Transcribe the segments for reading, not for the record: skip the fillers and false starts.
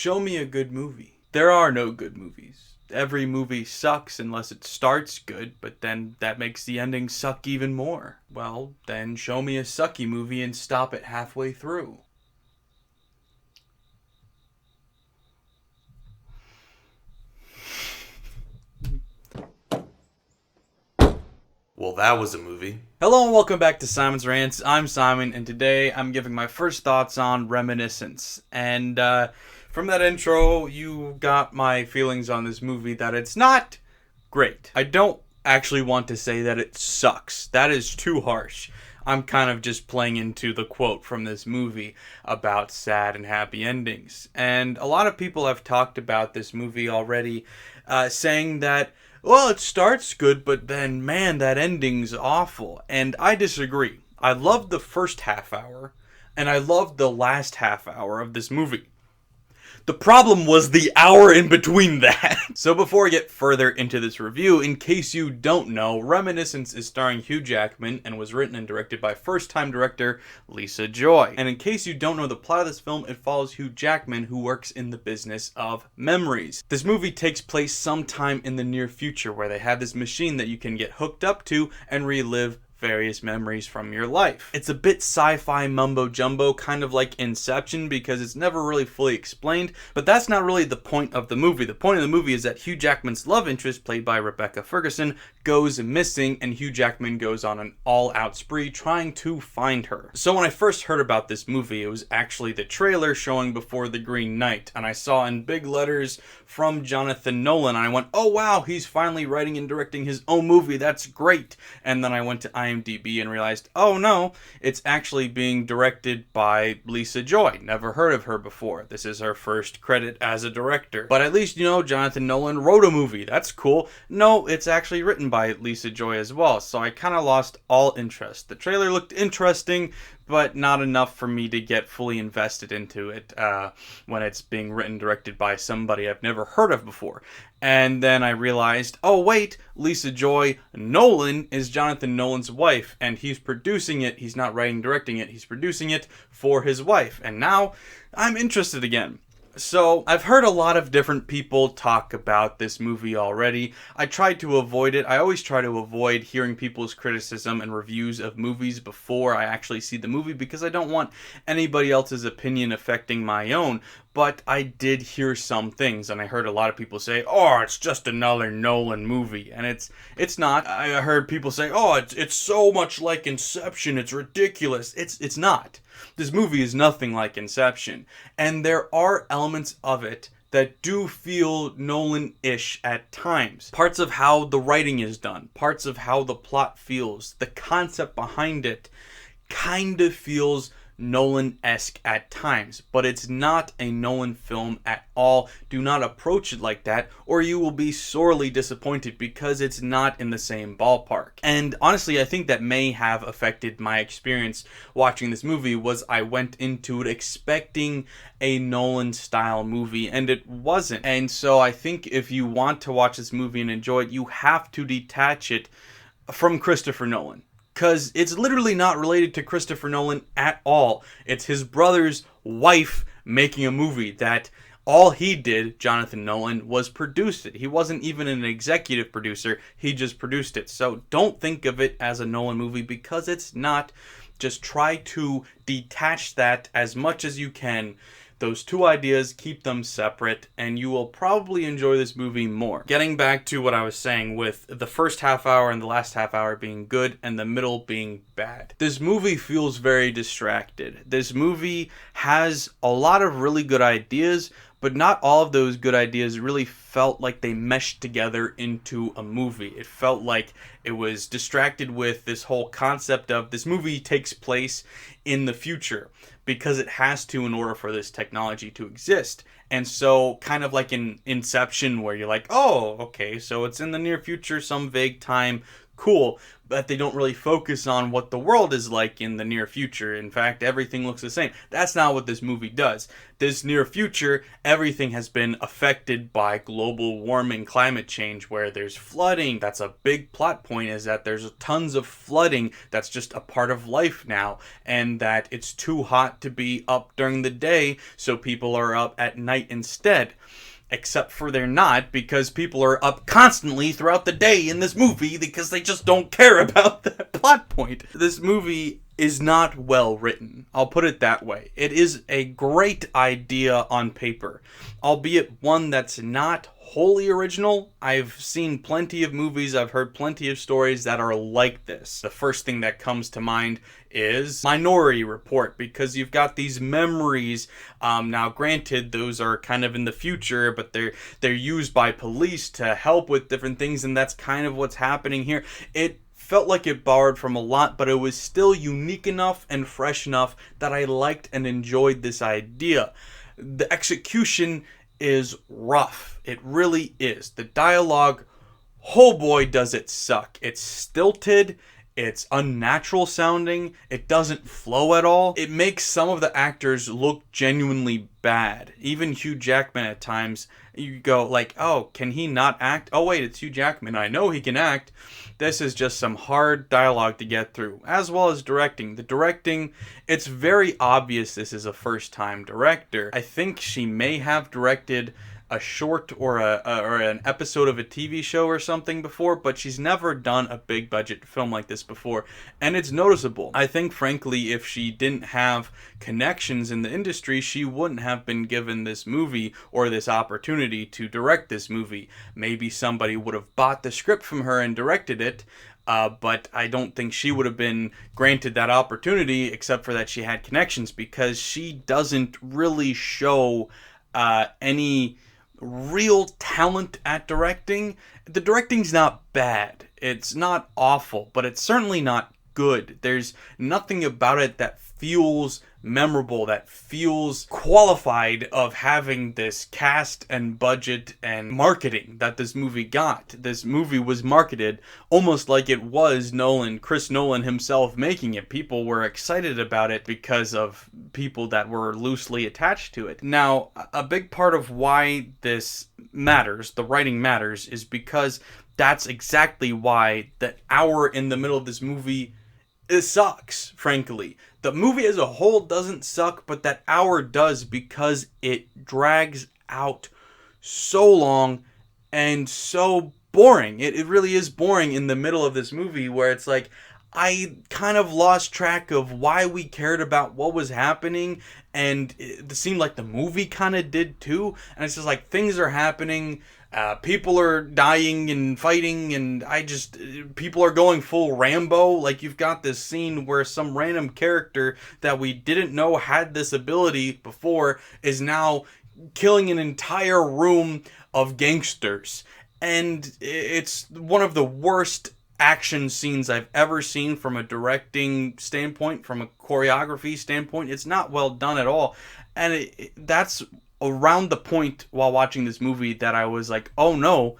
Show me a good movie. There are no good movies. Every movie sucks unless it starts good, but then that makes the ending suck even more. Well, then show me a sucky movie and stop it halfway through. Well, that was a movie. Hello and welcome back to Simon's Rants. I'm Simon, and today I'm giving my first thoughts on Reminiscence. And from that intro, you got my feelings on this movie that it's not great. I don't actually want to say that it sucks. That is too harsh. I'm kind of just playing into the quote from this movie about sad and happy endings. And a lot of people have talked about this movie already, saying that, well, it starts good, but then, man, that ending's awful. And I disagree. I loved the first half hour, and I loved the last half hour of this movie. The problem was the hour in between that. So before I get further into this review, in case you don't know, Reminiscence is starring Hugh Jackman and was written and directed by first-time director Lisa Joy. And in case you don't know the plot of this film, it follows Hugh Jackman, who works in the business of memories. This movie takes place sometime in the near future where they have this machine that you can get hooked up to and relive various memories from your life. It's a bit sci-fi mumbo-jumbo, kind of like Inception, because it's never really fully explained, but that's not really the point of the movie. The point of the movie is that Hugh Jackman's love interest, played by Rebecca Ferguson, goes missing, and Hugh Jackman goes on an all-out spree trying to find her. So when I first heard about this movie, it was actually the trailer showing Before the Green Knight, and I saw in big letters from Jonathan Nolan, and I went, oh wow, he's finally writing and directing his own movie, that's great. And then I went to IMDb and realized, oh no, it's actually being directed by Lisa Joy. Never heard of her before. This is her first credit as a director. But at least, you know, Jonathan Nolan wrote a movie. That's cool. No, it's actually written by Lisa Joy as well. So I kind of lost all interest. The trailer looked interesting, but not enough for me to get fully invested into it when it's being written and directed by somebody I've never heard of before. And then I realized, oh wait, Lisa Joy Nolan is Jonathan Nolan's wife, and he's producing it. He's not writing and directing it. He's producing it for his wife. And now I'm interested again. So, I've heard a lot of different people talk about this movie already. I tried to avoid it. I always try to avoid hearing people's criticism and reviews of movies before I actually see the movie because I don't want anybody else's opinion affecting my own. But I did hear some things, and I heard a lot of people say, oh, it's just another Nolan movie. And it's not. I heard people say, oh, it's so much like Inception, it's ridiculous. It's not. This movie is nothing like Inception. And there are elements of it that do feel Nolan-ish at times. Parts of how the writing is done, parts of how the plot feels, the concept behind it kind of feels Nolan-esque at times, but it's not a Nolan film at all. Do not approach it like that, or you will be sorely disappointed because it's not in the same ballpark. And honestly, I think that may have affected my experience watching this movie. Was I went into it expecting a Nolan-style movie, and it wasn't. And so I think if you want to watch this movie and enjoy it, you have to detach it from Christopher Nolan. Because it's literally not related to Christopher Nolan at all. It's his brother's wife making a movie that all he did, Jonathan Nolan, was produce it. He wasn't even an executive producer. He just produced it. So don't think of it as a Nolan movie because it's not. Just try to detach that as much as you can. Those two ideas, keep them separate, and you will probably enjoy this movie more. Getting back to what I was saying with the first half hour and the last half hour being good and the middle being bad. This movie feels very distracted. This movie has a lot of really good ideas, but not all of those good ideas really felt like they meshed together into a movie. It felt like it was distracted with this whole concept of this movie takes place in the future because it has to in order for this technology to exist. And so kind of like in Inception where you're like, oh, okay, so it's in the near future, some vague time. cool, but they don't really focus on what the world is like in the near future. In fact, everything looks the same. That's not what this movie does. This near future, everything has been affected by global warming, climate change, where there's flooding. That's a big plot point, is that there's tons of flooding that's just a part of life now, and that it's too hot to be up during the day, so people are up at night instead. Except for they're not, because people are up constantly throughout the day in this movie because they just don't care about that plot point. This movie is not well written. I'll put it that way. It is a great idea on paper, albeit one that's not wholly original. I've seen plenty of movies, I've heard plenty of stories that are like this. The first thing that comes to mind is Minority Report, because you've got these memories. Now granted, those are kind of in the future, but they're used by police to help with different things, and that's kind of what's happening here. It felt like it borrowed from a lot, but it was still unique enough and fresh enough that I liked and enjoyed this idea. The execution is rough. It really is. The dialogue, oh boy, does it suck. It's stilted. It's unnatural sounding. It doesn't flow at all. It makes some of the actors look genuinely bad. Even Hugh Jackman at times, you go like, oh, can he not act? Oh wait, it's Hugh Jackman. I know he can act. This is just some hard dialogue to get through, as well as directing. The directing, it's very obvious this is a first-time director. I think she may have directed a short or an episode of a TV show or something before, but she's never done a big budget film like this before, and it's noticeable. I think, frankly, if she didn't have connections in the industry, she wouldn't have been given this movie or this opportunity to direct this movie. Maybe somebody would have bought the script from her and directed it, but I don't think she would have been granted that opportunity, except for that she had connections, because she doesn't really show any real talent at directing. The directing's not bad. It's not awful, but it's certainly not good. There's nothing about it that feels memorable, that feels qualified of having this cast and budget and marketing that this movie got. This movie was marketed almost like it was Chris Nolan himself making it. People were excited about it because of people that were loosely attached to it. Now, a big part of why this matters, the writing matters, is because that's exactly why the hour in the middle of this movie, it sucks, frankly. The movie as a whole doesn't suck, but that hour does, because it drags out so long and so boring. It really is boring in the middle of this movie, where it's like, I kind of lost track of why we cared about what was happening, and it seemed like the movie kind of did too. And it's just like, things are happening, people are dying and fighting, and people are going full Rambo. Like, you've got this scene where some random character that we didn't know had this ability before is now killing an entire room of gangsters. And it's one of the worst action scenes I've ever seen from a directing standpoint, from a choreography standpoint. It's not well done at all. And that's around the point while watching this movie that I was like, oh no,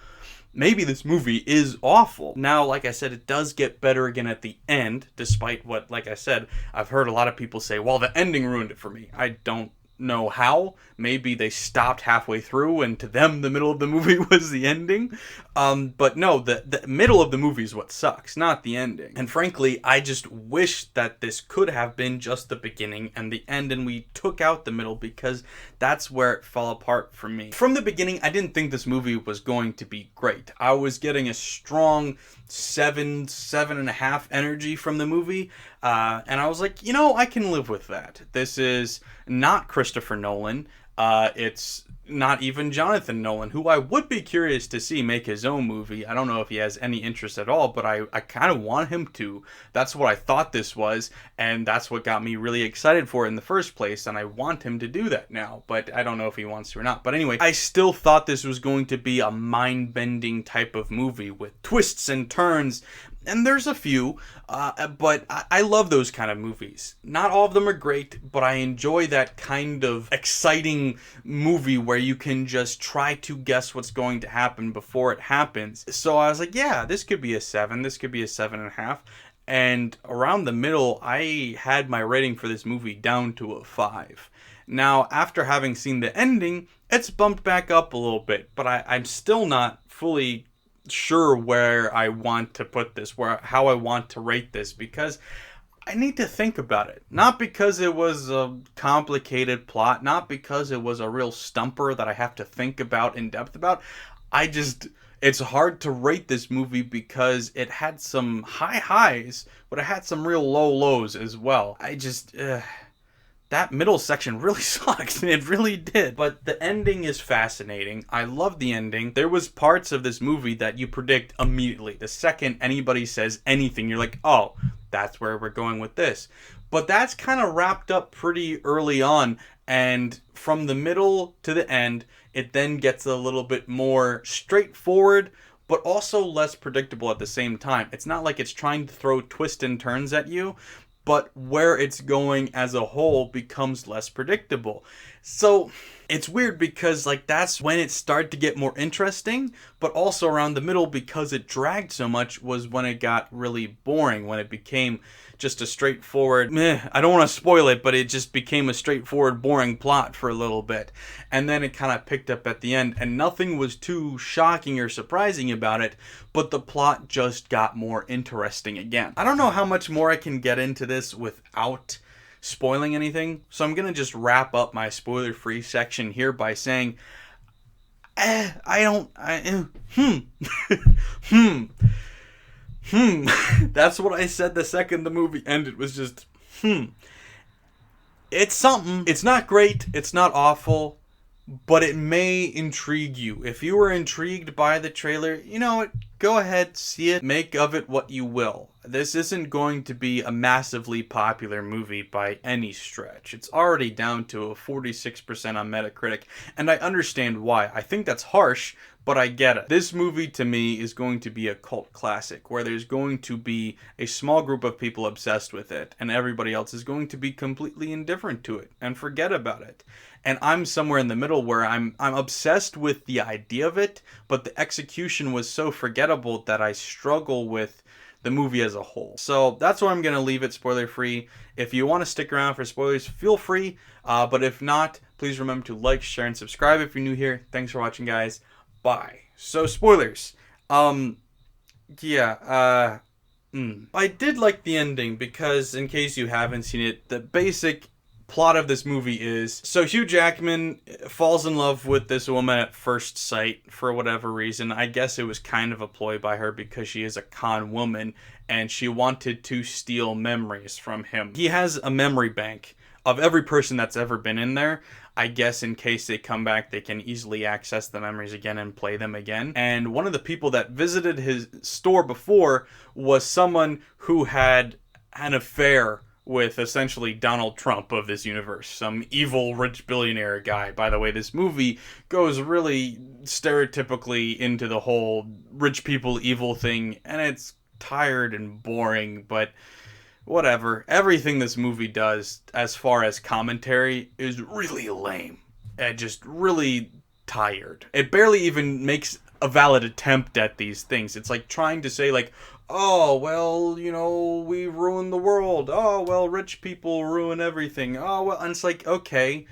maybe this movie is awful. Now, like I said, it does get better again at the end, despite what, like I said, I've heard a lot of people say, well, the ending ruined it for me. I don't know how. Maybe they stopped halfway through and to them the middle of the movie was the ending. But no, the middle of the movie is what sucks, not the ending. And frankly, I just wish that this could have been just the beginning and the end, and we took out the middle, because that's where it fell apart for me. From the beginning, I didn't think this movie was going to be great. I was getting a strong 7.5 energy from the movie, and I was like, I can live with that. This is not Christopher Nolan. It's not even Jonathan Nolan, who I would be curious to see make his own movie. I don't know if he has any interest at all, but I kind of want him to. That's what I thought this was, and that's what got me really excited for it in the first place, and I want him to do that now, but I don't know if he wants to or not. But anyway, I still thought this was going to be a mind-bending type of movie with twists and turns, And there's a few, but I love those kind of movies. Not all of them are great, but I enjoy that kind of exciting movie where you can just try to guess what's going to happen before it happens. So I was like, yeah, this could be a 7, this could be a 7.5. And around the middle, I had my rating for this movie down to a 5. Now, after having seen the ending, it's bumped back up a little bit, but I'm still not fully sure where I want to put this, how I want to rate this, because I need to think about it. Not because it was a complicated plot, not because it was a real stumper that I have to think about in depth about. It's hard to rate this movie because it had some high highs, but it had some real low lows as well. That middle section really sucked. It really did. But the ending is fascinating. I love the ending. There was parts of this movie that you predict immediately. The second anybody says anything, you're like, oh, that's where we're going with this. But that's kind of wrapped up pretty early on. And from the middle to the end, it then gets a little bit more straightforward, but also less predictable at the same time. It's not like it's trying to throw twists and turns at you, but where it's going as a whole becomes less predictable. So it's weird because that's when it started to get more interesting, but also around the middle, because it dragged so much, was when it got really boring, when it became just a straightforward, I don't want to spoil it, but it just became a straightforward, boring plot for a little bit. And then it kind of picked up at the end, and nothing was too shocking or surprising about it, but the plot just got more interesting again. I don't know how much more I can get into this without spoiling anything, so I'm going to just wrap up my spoiler-free section here by saying, That's what I said the second the movie ended, was just, It's something. It's not great, it's not awful, but it may intrigue you. If you were intrigued by the trailer, you know what? Go ahead, see it, make of it what you will. This isn't going to be a massively popular movie by any stretch. It's already down to a 46% on Metacritic, and I understand why. I think that's harsh, but I get it. This movie, to me, is going to be a cult classic, where there's going to be a small group of people obsessed with it, and everybody else is going to be completely indifferent to it, and forget about it. And I'm somewhere in the middle where I'm obsessed with the idea of it, but the execution was so forgettable that I struggle with the movie as a whole. So that's where I'm going to leave it spoiler free. If you want to stick around for spoilers, feel free. But if not, please remember to like, share, and subscribe if you're new here. Thanks for watching, guys. Bye. So spoilers. I did like the ending because, in case you haven't seen it, the basic plot of this movie is, so Hugh Jackman falls in love with this woman at first sight for whatever reason. I guess it was kind of a ploy by her because she is a con woman and she wanted to steal memories from him. He has a memory bank of every person that's ever been in there. I guess in case they come back, they can easily access the memories again and play them again. And one of the people that visited his store before was someone who had an affair with essentially Donald Trump of this universe, some evil rich billionaire guy. By the way, this movie goes really stereotypically into the whole rich people evil thing, and it's tired and boring, but whatever. Everything this movie does as far as commentary is really lame and just really tired. It barely even makes a valid attempt at these things. It's like trying to say oh, well, we ruin the world. Oh, well, rich people ruin everything. Oh, well, and it's like, okay,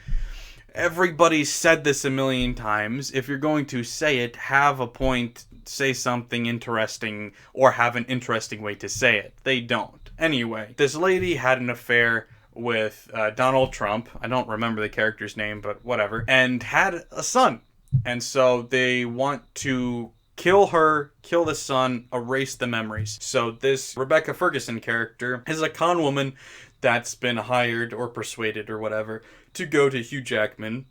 everybody's said this a million times. If you're going to say it, have a point, say something interesting, or have an interesting way to say it. They don't. Anyway, this lady had an affair with Donald Trump. I don't remember the character's name, but whatever. And had a son. And so they want to kill her, kill the son, erase the memories. So this Rebecca Ferguson character is a con woman that's been hired or persuaded or whatever to go to Hugh Jackman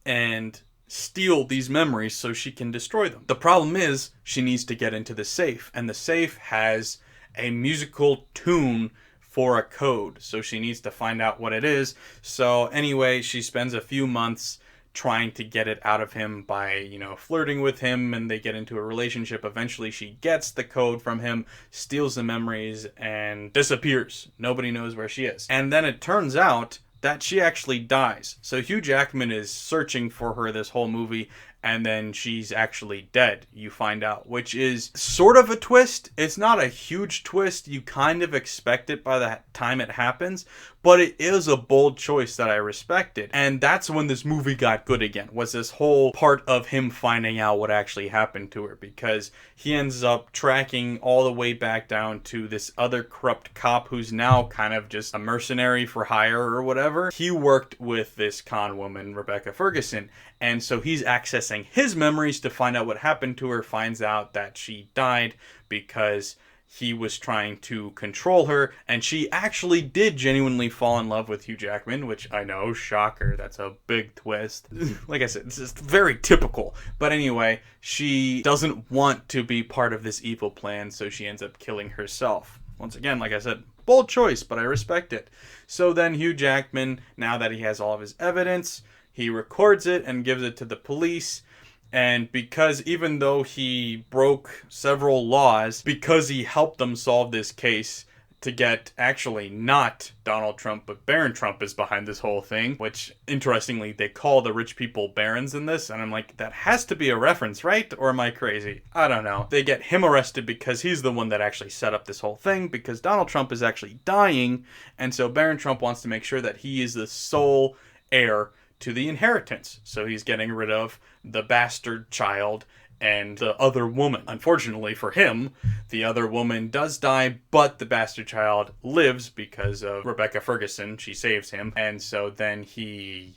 and steal these memories so she can destroy them. The problem is she needs to get into the safe, and the safe has a musical tune for a code, so she needs to find out what it is. So anyway, she spends a few months trying to get it out of him by, flirting with him, and they get into a relationship. Eventually she gets the code from him, steals the memories, and disappears. Nobody knows where she is. And then it turns out that she actually dies. So Hugh Jackman is searching for her this whole movie, and then she's actually dead, you find out, which is sort of a twist. It's not a huge twist. You kind of expect it by the time it happens, but it is a bold choice that I respected. And that's when this movie got good again, was this whole part of him finding out what actually happened to her, because he ends up tracking all the way back down to this other corrupt cop who's now kind of just a mercenary for hire or whatever. He worked with this con woman, Rebecca Ferguson, and so he's accessing his memories to find out what happened to her, finds out that she died because he was trying to control her, and she actually did genuinely fall in love with Hugh Jackman, which I know, shocker, that's a big twist. Like I said, it's just very typical. But anyway, she doesn't want to be part of this evil plan, so she ends up killing herself. Once again, like I said, bold choice, but I respect it. So then Hugh Jackman, now that he has all of his evidence, he records it and gives it to the police. And because even though he broke several laws, because he helped them solve this case to get actually not Donald Trump, but Baron Trump is behind this whole thing, which interestingly, they call the rich people barons in this. And I'm like, that has to be a reference, right? Or am I crazy? I don't know. They get him arrested because he's the one that actually set up this whole thing, because Donald Trump is actually dying. And so Baron Trump wants to make sure that he is the sole heir to the inheritance. So he's getting rid of the bastard child and the other woman. Unfortunately for him, the other woman does die, but the bastard child lives because of Rebecca Ferguson. She saves him. And so then he,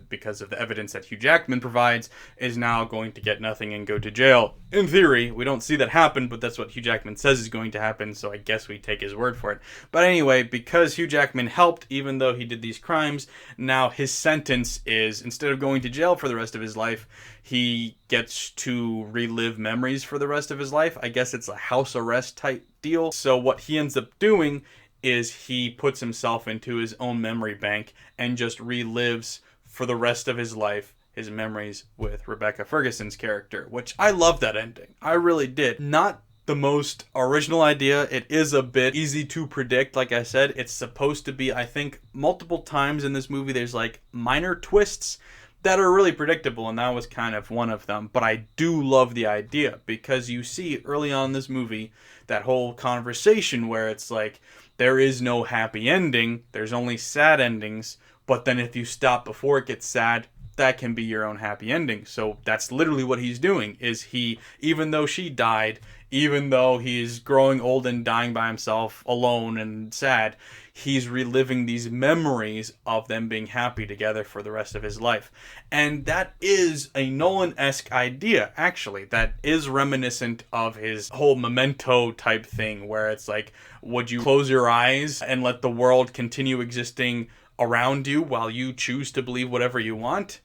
because of the evidence that Hugh Jackman provides, is now going to get nothing and go to jail. In theory, we don't see that happen, but that's what Hugh Jackman says is going to happen, so I guess we take his word for it. But anyway, because Hugh Jackman helped, even though he did these crimes, now his sentence is, instead of going to jail for the rest of his life, he gets to relive memories for the rest of his life. I guess it's a house arrest type deal. So what he ends up doing is he puts himself into his own memory bank and just relives for the rest of his life his memories with Rebecca Ferguson's character, which I love that ending. I really did. Not the most original idea. It is a bit easy to predict. Like I said, it's supposed to be, I think, multiple times in this movie there's like minor twists that are really predictable, and that was kind of one of them. But I do love the idea, because you see early on in this movie that whole conversation where it's like, there is no happy ending, there's only sad endings, but then if you stop before it gets sad, that can be your own happy ending. So that's literally what he's doing, is he, even though she died, even though he's growing old and dying by himself alone and sad, he's reliving these memories of them being happy together for the rest of his life. And that is a Nolan-esque idea, actually. That is reminiscent of his whole Memento type thing, where it's like, would you close your eyes and let the world continue existing around you while you choose to believe whatever you want?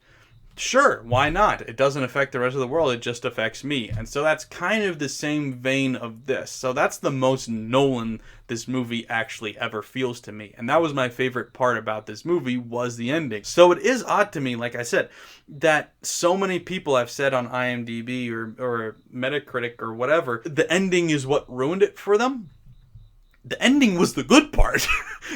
Sure, why not? It doesn't affect the rest of the world, it just affects me. And so that's kind of the same vein of this. So that's the most Nolan this movie actually ever feels to me. And that was my favorite part about this movie, was the ending. So it is odd to me, like I said, that so many people have said on IMDb or Metacritic or whatever, the ending is what ruined it for them. The ending was the good part.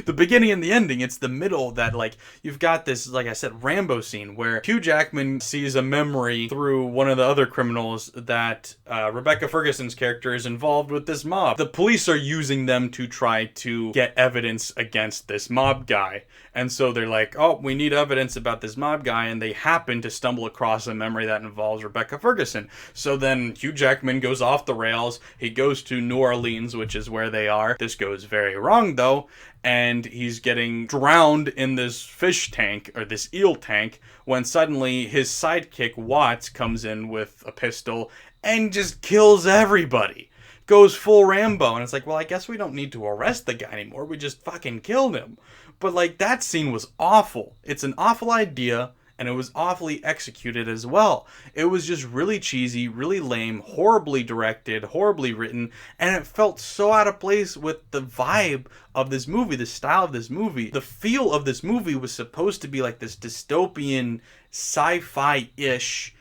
The beginning and the ending. It's the middle that, like, you've got this, like I said, Rambo scene where Hugh Jackman sees a memory through one of the other criminals that Rebecca Ferguson's character is involved with this mob. The police are using them to try to get evidence against this mob guy. And so they're like, oh, we need evidence about this mob guy. And they happen to stumble across a memory that involves Rebecca Ferguson. So then Hugh Jackman goes off the rails. He goes to New Orleans, which is where they are. This goes very wrong, though, and he's getting drowned in this fish tank, or this eel tank, when suddenly his sidekick Watts comes in with a pistol and just kills everybody. Goes full Rambo, and it's like, well, I guess we don't need to arrest the guy anymore, we just fucking killed him. But like, that scene was awful. It's an awful idea. and it was awfully executed as well. It was just really cheesy, really lame, horribly directed, horribly written, and it felt so out of place with the vibe of this movie, the style of this movie. The feel of this movie was supposed to be like this dystopian, sci-fi-ish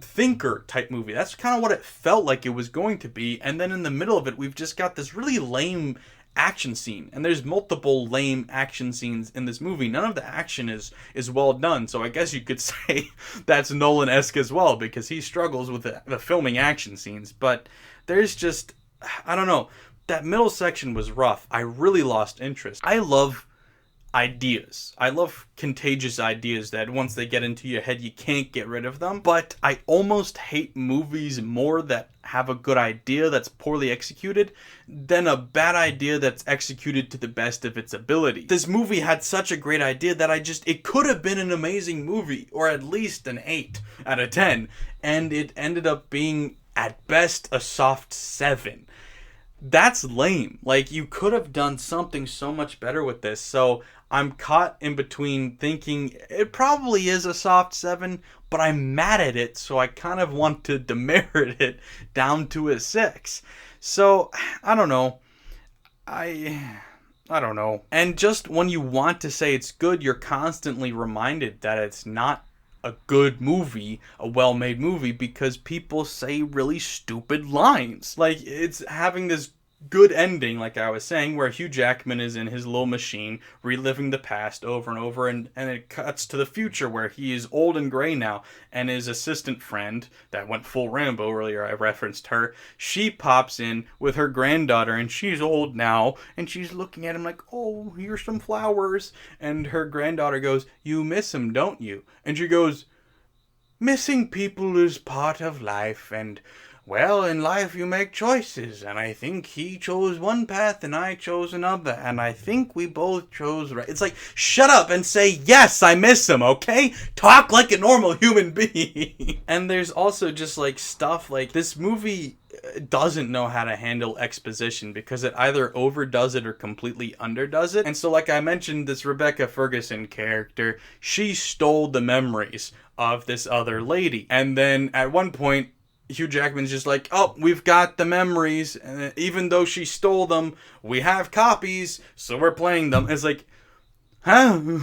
thinker type movie. That's kind of what it felt like it was going to be. And then in the middle of it, we've just got this really lame action scene, and there's multiple lame action scenes in this movie. None of the action is well done, so I guess you could say that's Nolan-esque as well, because he struggles with the filming action scenes. But there's just, I don't know, that middle section was rough. I really lost interest. I love ideas. I love contagious ideas that once they get into your head, you can't get rid of them. But I almost hate movies more that have a good idea that's poorly executed than a bad idea that's executed to the best of its ability. This movie had such a great idea that it could have been an amazing movie, or at least an 8 out of 10. And it ended up being, at best, a soft 7. That's lame. Like, you could have done something so much better with this. So I'm caught in between thinking it probably is a soft 7, but I'm mad at it, so I kind of want to demerit it down to a 6. So, I don't know. I don't know. And just when you want to say it's good, you're constantly reminded that it's not a good movie, a well-made movie, because people say really stupid lines. Like, it's having this good ending, like I was saying, where Hugh Jackman is in his little machine reliving the past over and over, and it cuts to the future where he is old and gray now, and his assistant friend that went full Rambo earlier, I referenced her, she pops in with her granddaughter, and she's old now, and she's looking at him like, oh, here's some flowers, and her granddaughter goes, you miss him, don't you? And she goes, missing people is part of life, and well, in life you make choices, and I think he chose one path and I chose another, and I think we both chose right. It's like, shut up and say, yes, I miss him, okay? Talk like a normal human being. And there's also just like stuff like, this movie doesn't know how to handle exposition, because it either overdoes it or completely underdoes it. And so, like I mentioned, this Rebecca Ferguson character, she stole the memories of this other lady. And then at one point, Hugh Jackman's just like, oh, we've got the memories, and even though she stole them, we have copies, so we're playing them. It's like, huh?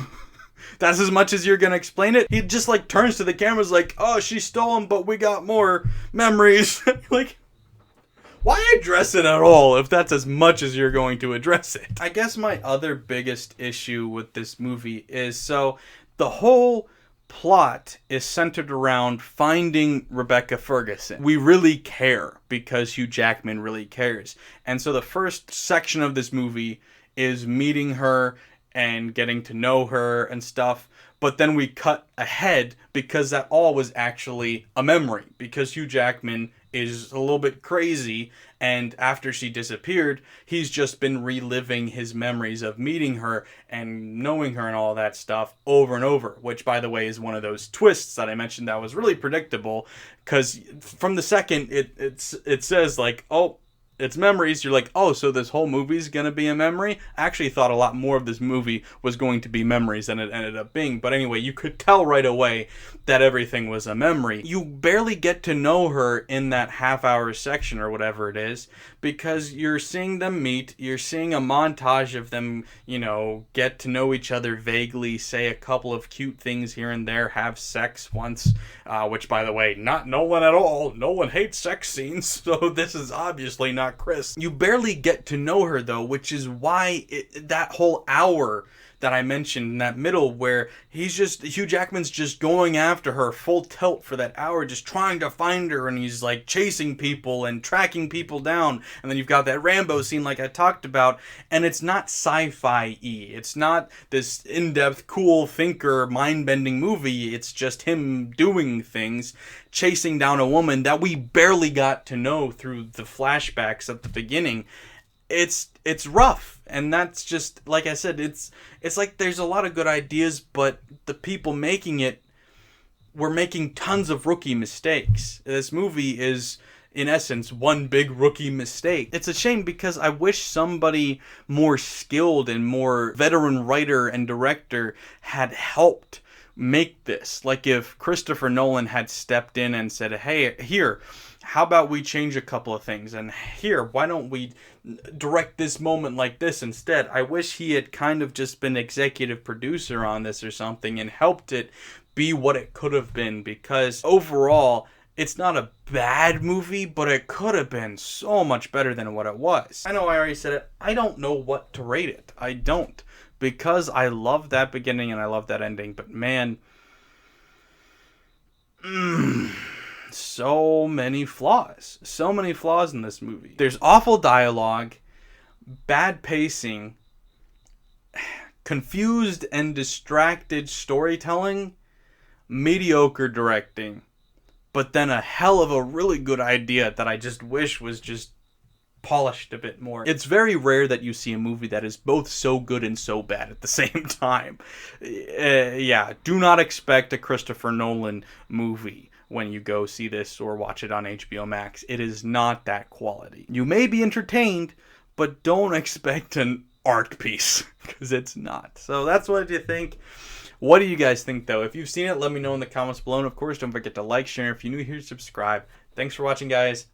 That's as much as you're gonna explain it? He just like turns to the cameras like, oh, she stole them, but we got more memories. Like, why address it at all if that's as much as you're going to address it? I guess my other biggest issue with this movie is, so the whole plot is centered around finding Rebecca Ferguson. We really care because Hugh Jackman really cares. And so the first section of this movie is meeting her and getting to know her and stuff. But then we cut ahead because that all was actually a memory. Because Hugh Jackman is a little bit crazy, and after she disappeared, he's just been reliving his memories of meeting her and knowing her and all that stuff over and over, which, by the way, is one of those twists that I mentioned that was really predictable, because from the second it says, like, oh, it's memories, you're like, oh, so this whole movie's gonna be a memory? I actually thought a lot more of this movie was going to be memories than it ended up being. But anyway, you could tell right away that everything was a memory. You barely get to know her in that half-hour section or whatever it is, because you're seeing them meet, you're seeing a montage of them, you know, get to know each other vaguely, say a couple of cute things here and there, have sex once, which, by the way, not Nolan at all. Nolan hates sex scenes, so this is obviously not Chris. You barely get to know her, though, which is why that whole hour that I mentioned in that middle, where Hugh Jackman's just going after her full tilt for that hour, just trying to find her, and he's like chasing people and tracking people down, and then you've got that Rambo scene like I talked about, and it's not sci-fi-y, it's not this in-depth, cool thinker, mind-bending movie, it's just him doing things, chasing down a woman that we barely got to know through the flashbacks at the beginning. It's rough, and that's just, like I said, it's like there's a lot of good ideas, but the people making it were making tons of rookie mistakes. This movie is, in essence, one big rookie mistake. It's a shame, because I wish somebody more skilled and more veteran writer and director had helped make this. Like if Christopher Nolan had stepped in and said, hey, here, how about we change a couple of things? And here, why don't we direct this moment like this instead? I wish he had kind of just been executive producer on this or something and helped it be what it could have been, because overall, it's not a bad movie, but it could have been so much better than what it was. I know I already said it. I don't know what to rate it. I don't. Because I love that beginning and I love that ending. But man, so many flaws. So many flaws in this movie. There's awful dialogue, bad pacing, confused and distracted storytelling, mediocre directing, but then a hell of a really good idea that I just wish was just polished a bit more. It's very rare that you see a movie that is both so good and so bad at the same time. Yeah, do not expect a Christopher Nolan movie when you go see this or watch it on HBO Max. It is not that quality. You may be entertained, but don't expect an art piece, because it's not. So that's what you think. What do you guys think, though? If you've seen it, let me know in the comments below. And of course, don't forget to like, share. If you're new here, subscribe. Thanks for watching, guys.